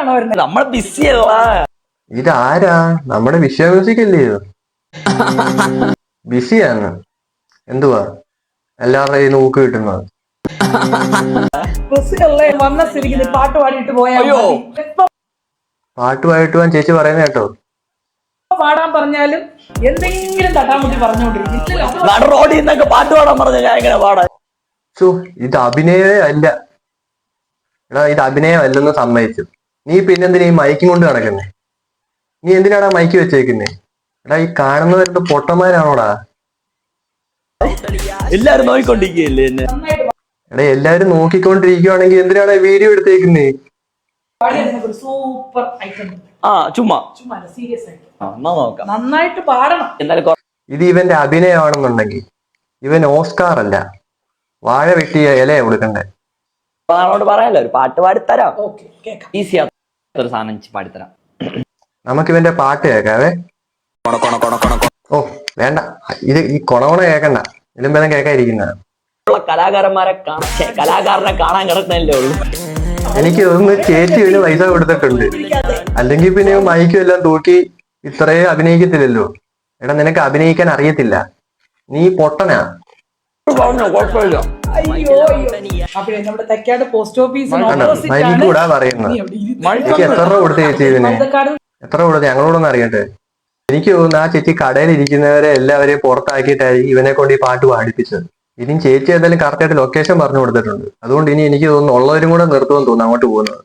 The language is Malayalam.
ആണോ വരുന്നത്? നമ്മൾ ബിസിയല്ല. ഇതാരാ? നമ്മുടെ വിശ്വ മ്യൂസിക് അല്ലയോ? ബിസിയാണ്. എന്തുവാ എല്ലാവരുടെ കയ്യിൽ നോക്ക് കിട്ടുന്നത്? ബസ്സുകളിലെ വന്ന സ്ഥിതിക്ക് നീ പാട്ട് പാടിയിട്ട് പോയാൽ അയ്യോ. പാട്ടുമായിട്ട് പോവാൻ ചേച്ചി പറയുന്ന കേട്ടോ. പാടാൻ പറഞ്ഞാലും എന്തെങ്കിലും തട്ടാമുട്ടി പറഞ്ഞുകൊണ്ടിരിക്കും. നട റോഡിൽ നിന്നൊക്കെ പാട്ട് പാടാൻ പറഞ്ഞ ഞാൻ എങ്ങനെ പാടാൻ? ഇത് അഭിനയമേ അല്ല. എടാ ഇത് അഭിനയം അല്ലെന്ന് സമ്മതിച്ചു. നീ പിന്നെന്തിനാ ഈ മൈക്കും കൊണ്ട് നടക്കുന്നേ? നീ എന്തിനാടാ മൈക്ക് വെച്ചേക്കുന്നേ? എടാ ഈ കാണുന്നവരുടെ പൊട്ടന്മാരാണോടാ? എല്ലാരും നോക്കിക്കൊണ്ടിരിക്കുകയല്ലേ എന്നെ? എടാ എല്ലാരും നോക്കിക്കൊണ്ടിരിക്കുവാണെങ്കിൽ എന്തിനാടാ വീഡിയോ എടുത്തേക്കുന്നേ? Super item. ചുമ്മാ സീരിയസ് ആയിട്ട് എന്നാ നോക്കാം. നന്നായിട്ട് പാടണം. എന്തായാലും ഇത് ഇവന്റെ അഭിനയമാണെന്നുണ്ടെങ്കിൽ ഇവൻ ഓസ്കാർ അല്ല, വാഴ വെട്ടിയ ഇലയാ കൊടുക്കണ്ടേ. നമ്മളോട് പറയാലോ, ഒരു പാട്ട് പാടിത്തരാം. ഓക്കെ, കേൾക്കാം. ഈസി ആത്തൊരു സാധനം പാടിത്തരാം. നമുക്ക് ഇവന്റെ പാട്ട് കേൾക്കാവേ. ഓ വേണ്ട, ഇത് ഈ കൊണകൊണ കേക്കണ്ട, ഇതിലും ഭേദം കേൾക്കാതിരിക്കുന്ന. കലാകാരനെ കാണാൻ കിടക്കുന്നല്ലേ ഉള്ളൂ. എനിക്ക് ഒന്ന് ചേച്ചി ഒരു പൈസ കൊടുത്തിട്ടുണ്ട്, അല്ലെങ്കിൽ പിന്നെ മൈക്കും എല്ലാം തൂക്കി ഇത്രയും അഭിനയിക്കത്തില്ലല്ലോ. എടാ നിനക്ക് അഭിനയിക്കാൻ അറിയത്തില്ല, നീ പൊട്ടനാ. കുഴപ്പമില്ല. അയ്യോ അപ്പോഴേ നമ്മുടെ തെക്കാട് പോസ്റ്റ് ഓഫീസിന് മൈക്കൂടാ പറയുന്നത്. എനിക്ക് എത്ര രൂപ കൊടുത്ത് ചേച്ചി ഇതിന്? എത്ര കൊടുത്ത് ഞങ്ങളോടൊന്നും അറിയട്ടെ. എനിക്ക് തോന്നുന്നു ആ ചേച്ചി കടയിൽ ഇരിക്കുന്നവരെ എല്ലാവരെയും പുറത്താക്കിയിട്ടായിരിക്കും ഇവനെ കൊണ്ട് ഈ പാട്ട് പാടിപ്പിച്ചത്. ഇനിയും ചേച്ചി എന്തായാലും കറക്റ്റായിട്ട് ലൊക്കേഷൻ പറഞ്ഞു കൊടുത്തിട്ടുണ്ട്. അതുകൊണ്ട് ഇനി എനിക്ക് തോന്നുന്നു ഉള്ളവരും കൂടെ നിർത്തുമെന്ന് തോന്നുന്നു അങ്ങോട്ട് പോകുന്നത്.